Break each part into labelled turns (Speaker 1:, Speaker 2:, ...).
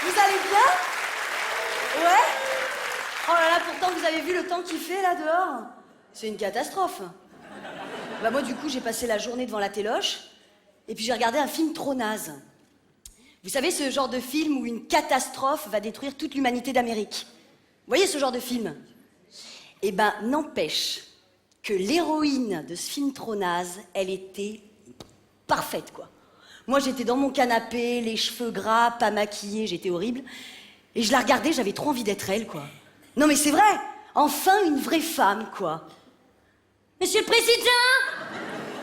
Speaker 1: Vous allez bien? Ouais? Oh là là, pourtant vous avez vu le temps qu'il fait là dehors? C'est une catastrophe. Bah moi du coup j'ai passé la journée devant la téloche et puis j'ai regardé un film trop naze. Vous savez ce genre de film où une catastrophe va détruire toute l'humanité d'Amérique? Vous voyez ce genre de film? Eh ben n'empêche que l'héroïne de ce film trop naze, elle était parfaite quoi. Moi, j'étais dans mon canapé, les cheveux gras, pas maquillée, j'étais horrible. Et je la regardais, j'avais trop envie d'être elle, quoi. Non, mais c'est vrai. Enfin, une vraie femme, quoi.
Speaker 2: Monsieur le Président!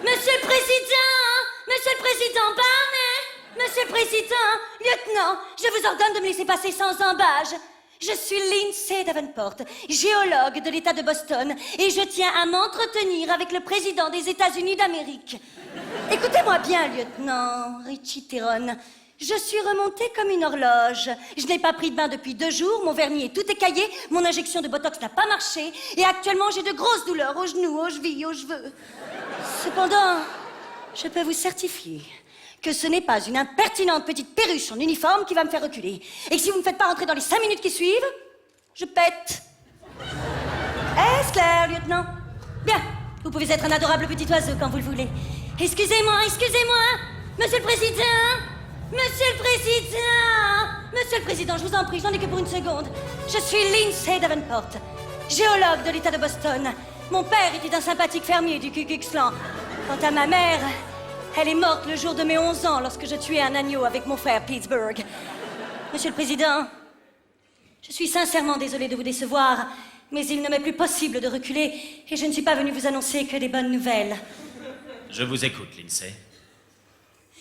Speaker 2: Monsieur le Président! Monsieur le Président Barnet! Monsieur le Président! Lieutenant, je vous ordonne de me laisser passer sans embâche. Je suis Lindsay Davenport, géologue de l'État de Boston, et je tiens à m'entretenir avec le président des États-Unis d'Amérique. Écoutez-moi bien, lieutenant Richie Tyrone. Je suis remontée comme une horloge. Je n'ai pas pris de bain depuis 2 jours, mon vernis est tout écaillé, mon injection de Botox n'a pas marché, et actuellement j'ai de grosses douleurs aux genoux, aux chevilles, aux cheveux. Cependant, je peux vous certifier que ce n'est pas une impertinente petite perruche en uniforme qui va me faire reculer. Et que si vous ne me faites pas rentrer dans les 5 minutes qui suivent, je pète. Est-ce clair, lieutenant? Bien, vous pouvez être un adorable petit oiseau quand vous le voulez. Excusez-moi, excusez-moi, Monsieur le Président! Monsieur le Président! Monsieur le Président, je vous en prie, j'en ai que pour 1 seconde. Je suis Lindsay Davenport, géologue de l'État de Boston. Mon père était un sympathique fermier du Ku Klux Klan. Quant à ma mère, elle est morte le jour de mes 11 ans lorsque je tuais un agneau avec mon frère Pittsburgh. Monsieur le Président, je suis sincèrement désolée de vous décevoir, mais il ne m'est plus possible de reculer et je ne suis pas venue vous annoncer que des bonnes nouvelles.
Speaker 3: Je vous écoute, Lindsay.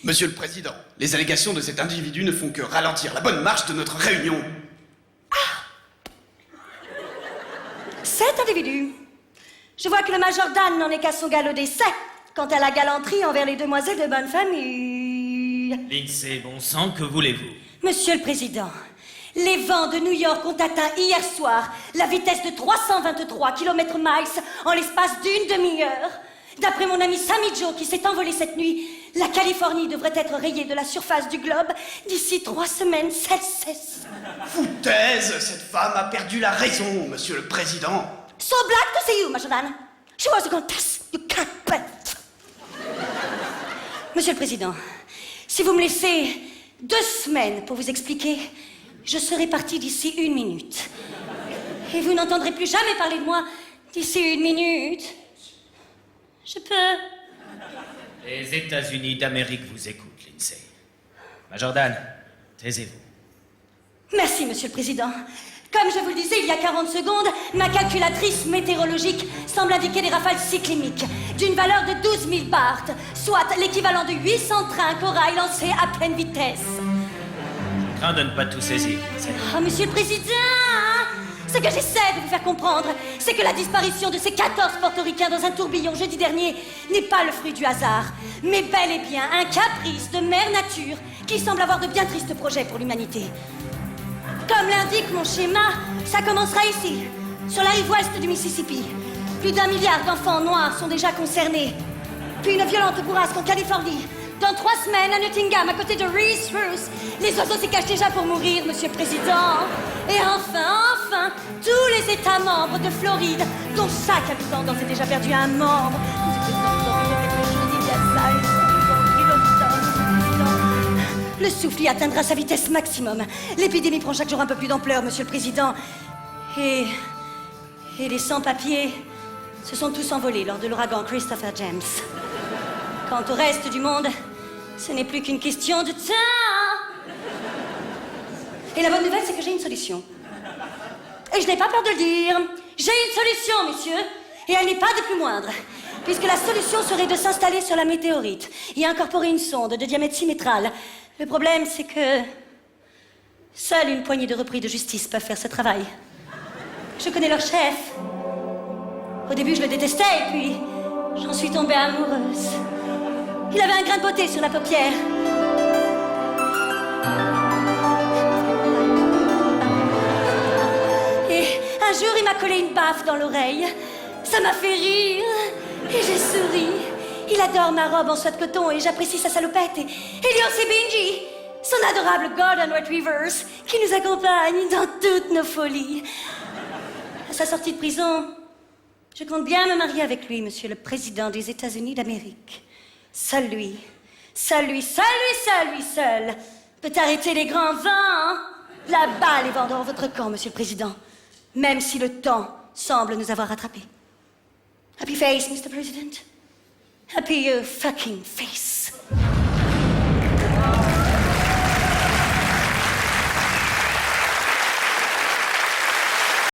Speaker 4: Monsieur le Président, les allégations de cet individu ne font que ralentir la bonne marche de notre réunion.
Speaker 1: Cet individu, je vois que le Major Dan n'en est qu'à son galop d'essai quant à la galanterie envers les demoiselles de bonne famille.
Speaker 3: Lindsay, bon sang, que voulez-vous?
Speaker 1: Monsieur le Président, les vents de New York ont atteint hier soir la vitesse de 323 km/h en l'espace d'1 demi-heure. D'après mon ami Sammy Joe qui s'est envolé cette nuit, la Californie devrait être rayée de la surface du globe d'ici 3 semaines.
Speaker 4: Foutaise, cette femme a perdu la raison, Monsieur le Président.
Speaker 1: So glad to see you, Major Dan. She was a contest. You can't bet. Monsieur le Président, si vous me laissez 2 semaines pour vous expliquer, je serai parti d'ici 1 minute. Et vous n'entendrez plus jamais parler de moi d'ici 1 minute. Je peux.
Speaker 3: Les États-Unis d'Amérique vous écoutent, Lindsay. Major Dan, taisez-vous.
Speaker 1: Merci, Monsieur le Président. Comme je vous le disais il y a 40 secondes, ma calculatrice météorologique semble indiquer des rafales cyclémiques d'une valeur de 12 000 bars, soit l'équivalent de 800 trains corail lancés à pleine vitesse.
Speaker 3: Je crains de ne pas tout saisir, Lindsay.
Speaker 1: Oh, Monsieur le Président, ce que j'essaie de vous faire comprendre, c'est que la disparition de ces 14 portoricains dans un tourbillon jeudi dernier n'est pas le fruit du hasard, mais bel et bien un caprice de mère nature qui semble avoir de bien tristes projets pour l'humanité. Comme l'indique mon schéma, ça commencera ici, sur la rive ouest du Mississippi. Plus d'1 milliard d'enfants noirs sont déjà concernés. Puis une violente bourrasque en Californie. Dans 3 semaines, à Nottingham, à côté de Reese Roos, les oiseaux s'y cachent déjà pour mourir, Monsieur le Président. Et enfin, tous les États membres de Floride, dont chaque habitant d'ores et déjà perdu un membre. Monsieur le Président, nous avons fait quelque chose il y a ça, le souffle y atteindra sa vitesse maximum. L'épidémie prend chaque jour un peu plus d'ampleur, Monsieur le Président. Et les sans-papiers se sont tous envolés lors de l'ouragan Christopher James. Quant au reste du monde, ce n'est plus qu'une question de temps. Et la bonne nouvelle, c'est que j'ai une solution. Et je n'ai pas peur de le dire. J'ai une solution, messieurs. Et elle n'est pas des plus moindres. Puisque la solution serait de s'installer sur la météorite et incorporer une sonde de diamètre symétral. Le problème, c'est que seule une poignée de repris de justice peuvent faire ce travail. Je connais leur chef. Au début, je le détestais, et puis j'en suis tombée amoureuse. Il avait un grain de beauté sur la paupière. Et un jour, il m'a collé une baffe dans l'oreille. Ça m'a fait rire, et j'ai souri. Il adore ma robe en soie de coton et j'apprécie sa salopette. Et lui aussi, Benji, son son adorable Golden Retrievers, qui nous accompagne dans toutes nos folies. À sa sortie de prison, je compte bien me marier avec lui, monsieur le président des États-Unis d'Amérique. Seul lui seul peut arrêter les grands vents. La balle est vent dans votre camp, monsieur le président, même si le temps semble nous avoir rattrapés. Happy face, Mr. President. Happy fucking face.